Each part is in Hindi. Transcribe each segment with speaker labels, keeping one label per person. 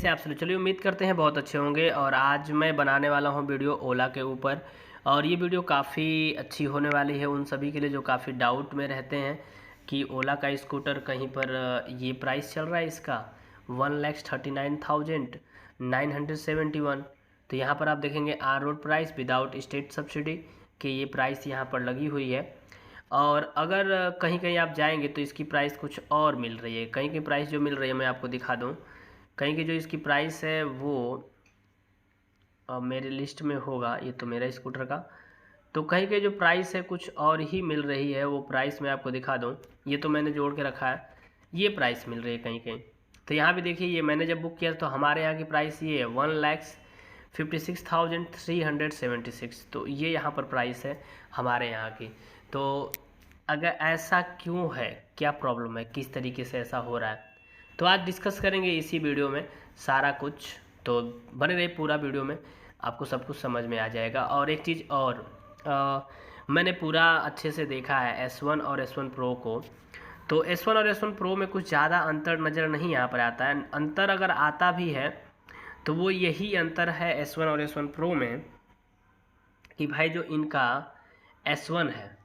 Speaker 1: कैसे आप सभी? चलिए उम्मीद करते हैं बहुत अच्छे होंगे। और आज मैं बनाने वाला हूं वीडियो ओला के ऊपर। और ये वीडियो काफ़ी अच्छी होने वाली है उन सभी के लिए जो काफ़ी डाउट में रहते हैं कि ओला का स्कूटर कहीं पर ये प्राइस चल रहा है इसका 1,39,971। तो यहाँ पर आप देखेंगे आर road price without state subsidy कि ये प्राइस यहाँ पर लगी हुई है। और अगर कहीं कहीं आप जाएंगे तो इसकी प्राइस कुछ और मिल रही है। कहीं की प्राइस जो मिल रही है मैं आपको दिखा दूँ। कहीं की जो इसकी प्राइस है वो मेरे लिस्ट में होगा, ये तो मेरा स्कूटर का। तो कहीं की जो प्राइस है कुछ और ही मिल रही है, वो प्राइस मैं आपको दिखा दूँ। ये तो मैंने जोड़ के रखा है, ये प्राइस मिल रही है कहीं कहीं। तो यहाँ भी देखिए, ये मैंने जब बुक किया तो हमारे यहाँ की प्राइस ये है 1,56,376। तो ये यहाँ पर प्राइस है हमारे यहाँ की। तो अगर ऐसा क्यों है, क्या प्रॉब्लम है, किस तरीके से ऐसा हो रहा है, तो आज डिस्कस करेंगे इसी वीडियो में सारा कुछ। तो बने रहे पूरा वीडियो में, आपको सब कुछ समझ में आ जाएगा। और एक चीज़ और, मैंने पूरा अच्छे से देखा है S1 और S1 Pro को। तो S1 और S1 Pro में कुछ ज़्यादा अंतर नज़र नहीं यहाँ पर आता है। अंतर अगर आता भी है तो वो यही अंतर है S1 और S1 Pro में कि भाई जो इनका S1 है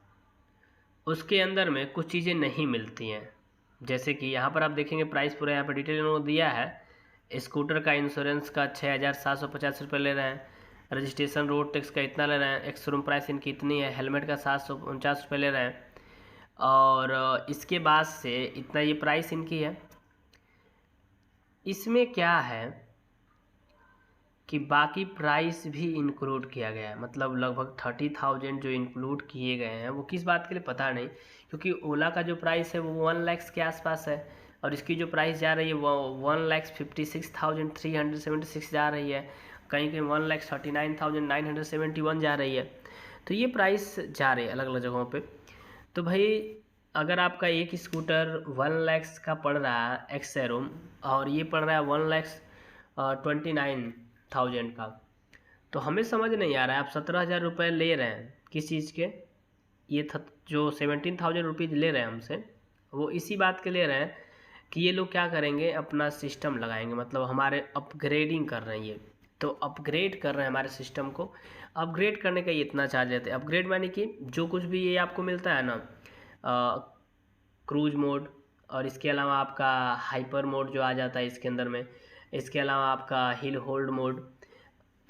Speaker 1: उसके अंदर में कुछ चीज़ें नहीं मिलती हैं। जैसे कि यहाँ पर आप देखेंगे प्राइस पूरा यहाँ पर डिटेल इन्होंने दिया है। स्कूटर का इंश्योरेंस का 6,750 रुपये ले रहे हैं, रजिस्ट्रेशन रोड टैक्स का इतना ले रहे हैं, एक्स-शोरूम प्राइस इनकी इतनी है, हेलमेट का 749 रुपये ले रहे हैं। और इसके बाद से इतना ये प्राइस इनकी है। इसमें क्या है कि बाकी प्राइस भी इंक्लूड किया गया है, मतलब लगभग 30,000 जो इंक्लूड किए गए हैं वो किस बात के लिए पता नहीं। क्योंकि ओला का जो प्राइस है वो 1 लाख के आसपास है और इसकी जो प्राइस जा रही है वो 1,56,376 जा रही है, कहीं कहीं 1,39,971 जा रही है। तो ये प्राइस जा रही है अलग अलग जगहों पे। तो भाई अगर आपका एक स्कूटर 1 लाख का पड़ रहा है एक्स-शोरूम और ये पड़ रहा है 1,29,000 का, तो हमें समझ नहीं आ रहा है। आप 17,000 रुपये ले रहे हैं किस चीज़ के, ये जो 17,000 रुपीज़ ले रहे हैं हमसे, वो इसी बात के ले रहे हैं कि ये लोग क्या करेंगे, अपना सिस्टम लगाएंगे, मतलब हमारे अपग्रेडिंग कर रहे हैं ये। तो अपग्रेड कर रहे हैं हमारे सिस्टम को। अपग्रेड करने का ये इतना चार्ज लेते हैं। अपग्रेड माने कि जो कुछ भी ये आपको मिलता है ना, क्रूज मोड, और इसके अलावा आपका हाइपर मोड जो आ जाता है इसके अंदर में, इसके अलावा आपका हिल होल्ड मोड,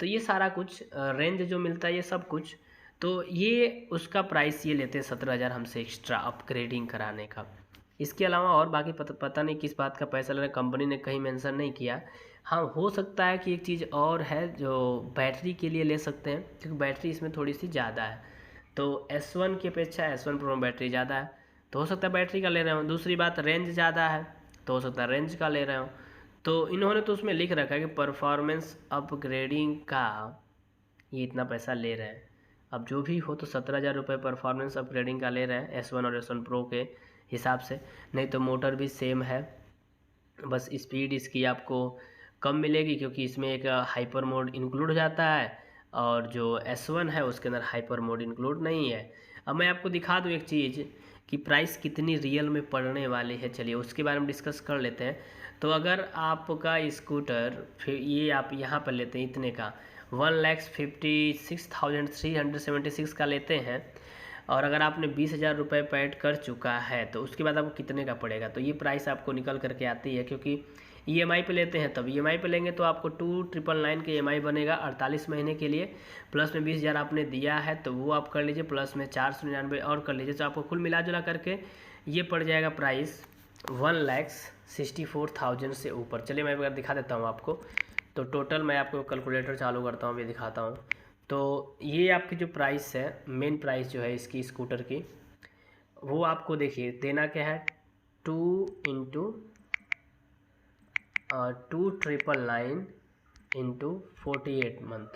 Speaker 1: तो ये सारा कुछ रेंज जो मिलता है ये सब कुछ, तो ये उसका प्राइस ये लेते हैं 17,000 हमसे एक्स्ट्रा अपग्रेडिंग कराने का। इसके अलावा और बाकी पता नहीं किस बात का पैसा ले रहा है, कंपनी ने कहीं मेंशन नहीं किया। हाँ, हो सकता है कि एक चीज़ और है जो बैटरी के लिए ले सकते हैं, क्योंकि बैटरी इसमें थोड़ी सी ज़्यादा है। तो S1 की अपेक्षा S1 Pro में बैटरी ज़्यादा है, तो हो सकता है बैटरी का ले रहे हो। दूसरी बात, रेंज ज़्यादा है, तो हो सकता है रेंज का ले रहे हो। तो इन्होंने तो उसमें लिख रखा है कि परफॉर्मेंस अपग्रेडिंग का ये इतना पैसा ले रहे हैं। अब जो भी हो, तो 17,000 रुपये परफॉर्मेंस अपग्रेडिंग का ले रहे हैं S1 और S1 Pro के हिसाब से। नहीं तो मोटर भी सेम है, बस स्पीड इसकी आपको कम मिलेगी क्योंकि इसमें एक हाइपर मोड इंक्लूड हो जाता है, और जो S1 है उसके अंदर हाइपर मोड इंक्लूड नहीं है। अब मैं आपको दिखा दूँ एक चीज़ कि प्राइस कितनी रियल में पड़ने वाली है, चलिए उसके बारे में डिस्कस कर लेते हैं। तो अगर आपका स्कूटर फिर ये आप यहाँ पर लेते हैं इतने का 1,56,376 का लेते हैं, और अगर आपने 20,000 रुपये पेड कर चुका है तो उसके बाद आपको कितने का पड़ेगा, तो ये प्राइस आपको निकल करके आती है। क्योंकि EMI पे लेते हैं, तब EMI पे लेंगे तो आपको 2,999 के EMI बनेगा 48 महीने के लिए, प्लस में 20,000 आपने दिया है तो वो आप कर लीजिए, प्लस में 499 और कर लीजिए, तो आपको कुल मिला जुला करके ये पड़ जाएगा प्राइस 1,64,000 से ऊपर। चलिए मैं अगर दिखा देता हूँ आपको, तो टोटल मैं आपको कैलकुलेटर चालू करता हूँ, अभी दिखाता हूँ। तो ये आपकी जो प्राइस है, मेन प्राइस जो है इसकी स्कूटर की, वो आपको देखिए देना क्या है, 2,999 इंटू 48 मंथ,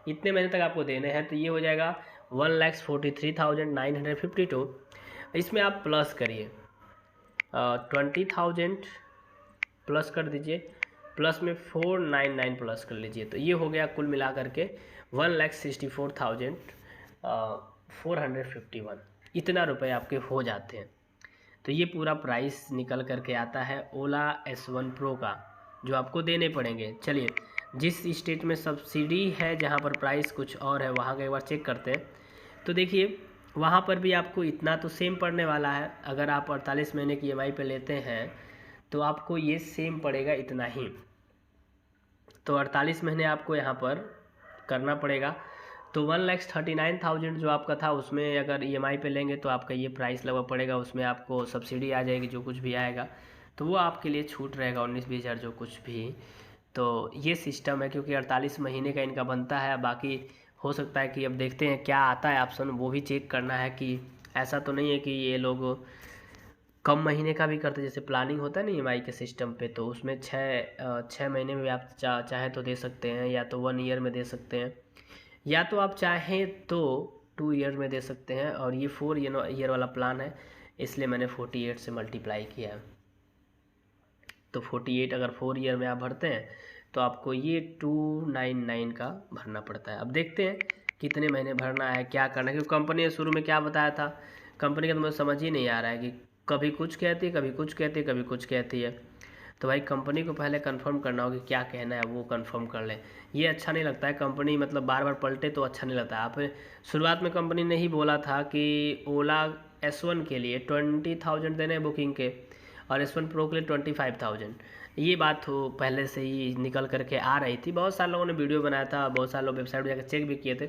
Speaker 1: इतने महीने तक आपको देने हैं। तो ये हो जाएगा 1,43,952। इसमें आप प्लस करिए 20,000 प्लस कर दीजिए, प्लस में 499 प्लस कर लीजिए, तो ये हो गया कुल मिला करके 1,64,451। इतना रुपए आपके हो जाते हैं। तो ये पूरा प्राइस निकल करके आता है ओला S1 Pro का। जो आपको देने पड़ेंगे। चलिए, जिस स्टेट में सब्सिडी है, जहाँ पर प्राइस कुछ और है, वहाँ का एक बार चेक करते हैं। तो देखिए वहाँ पर भी आपको इतना तो सेम पड़ने वाला है। अगर आप 48 महीने की EMI पे लेते हैं तो आपको ये सेम पड़ेगा इतना ही। तो 48 महीने आपको यहाँ पर करना पड़ेगा। तो 1,39,000 जो आपका था, उसमें अगर EMI पे लेंगे तो आपका ये प्राइस लगभग पड़ेगा। उसमें आपको सब्सिडी आ जाएगी, जो कुछ भी आएगा तो वो आपके लिए छूट रहेगा 19-20 हज़ार जो कुछ भी। तो ये सिस्टम है, क्योंकि 48 महीने का इनका बनता है। बाकी हो सकता है कि अब देखते हैं क्या आता है ऑप्शन, वो भी चेक करना है कि ऐसा तो नहीं है कि ये लोग कम महीने का भी करते। जैसे प्लानिंग होता है ना EMI के सिस्टम पे, तो उसमें 6 महीने में आप चाहे तो दे सकते हैं, या तो 1 ईयर में दे सकते हैं, या तो आप चाहें तो 2 ईयर में दे सकते हैं। और ये 4 ईयर वाला प्लान है, इसलिए मैंने 48 से मल्टीप्लाई किया है। तो 48 अगर 4 ईयर में आप भरते हैं तो आपको ये 299 का भरना पड़ता है। अब देखते हैं कितने महीने भरना है, क्या करना है, क्योंकि कंपनी ने शुरू में क्या बताया था, कंपनी का तो मुझे समझ ही नहीं आ रहा है कि कभी कुछ कहती है, कभी कुछ कहती है, कभी कुछ कहती है। तो भाई कंपनी को पहले कंफर्म करना होगा कि क्या कहना है, वो कंफर्म कर लें। ये अच्छा नहीं लगता है, कंपनी मतलब बार बार पलटे तो अच्छा नहीं लगता। आप शुरुआत में कंपनी ने ही बोला था कि ओला S1 के लिए 20,000 देने हैं बुकिंग के, और S1 Pro के लिए 25,000। ये बात तो पहले से ही निकल करके आ रही थी, बहुत सारे लोगों ने वीडियो बनाया था, बहुत सारे लोग वेबसाइट पर जाकर चेक भी किए थे।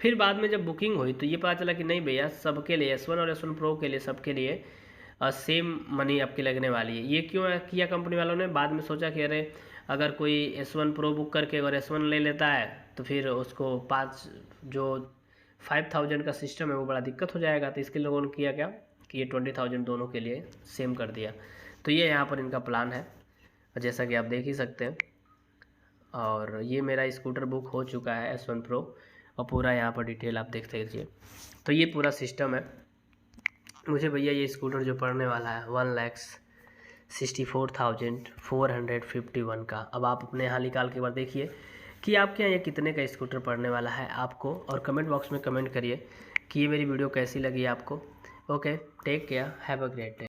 Speaker 1: फिर बाद में जब बुकिंग हुई तो ये पता चला कि नहीं भैया, सबके लिए S1 और S1 Pro के लिए सबके लिए सेम मनी आपकी लगने वाली है। ये क्यों किया कंपनी वालों ने? बाद में सोचा कि अरे अगर कोई S1 Pro बुक करके अगर S1 ले लेता है तो फिर उसको 5,000 का सिस्टम है वो बड़ा दिक्कत हो जाएगा। तो इसके लोगों ने किया क्या कि ये 20,000 दोनों के लिए सेम कर दिया। तो ये यहाँ पर इनका प्लान है, जैसा कि आप देख ही सकते हैं। और ये मेरा स्कूटर बुक हो चुका है S1 Pro, और पूरा यहाँ पर डिटेल आप देख लीजिए। तो ये पूरा सिस्टम है। मुझे भैया ये स्कूटर जो पड़ने वाला है 1,64,451 का। अब आप अपने यहाँ निकाल के बार देखिए कि आपके यहाँ ये कितने का स्कूटर पड़ने वाला है आपको, और कमेंट बॉक्स में कमेंट करिए कि ये मेरी वीडियो कैसी लगी आपको। Okay, take care, have a great day.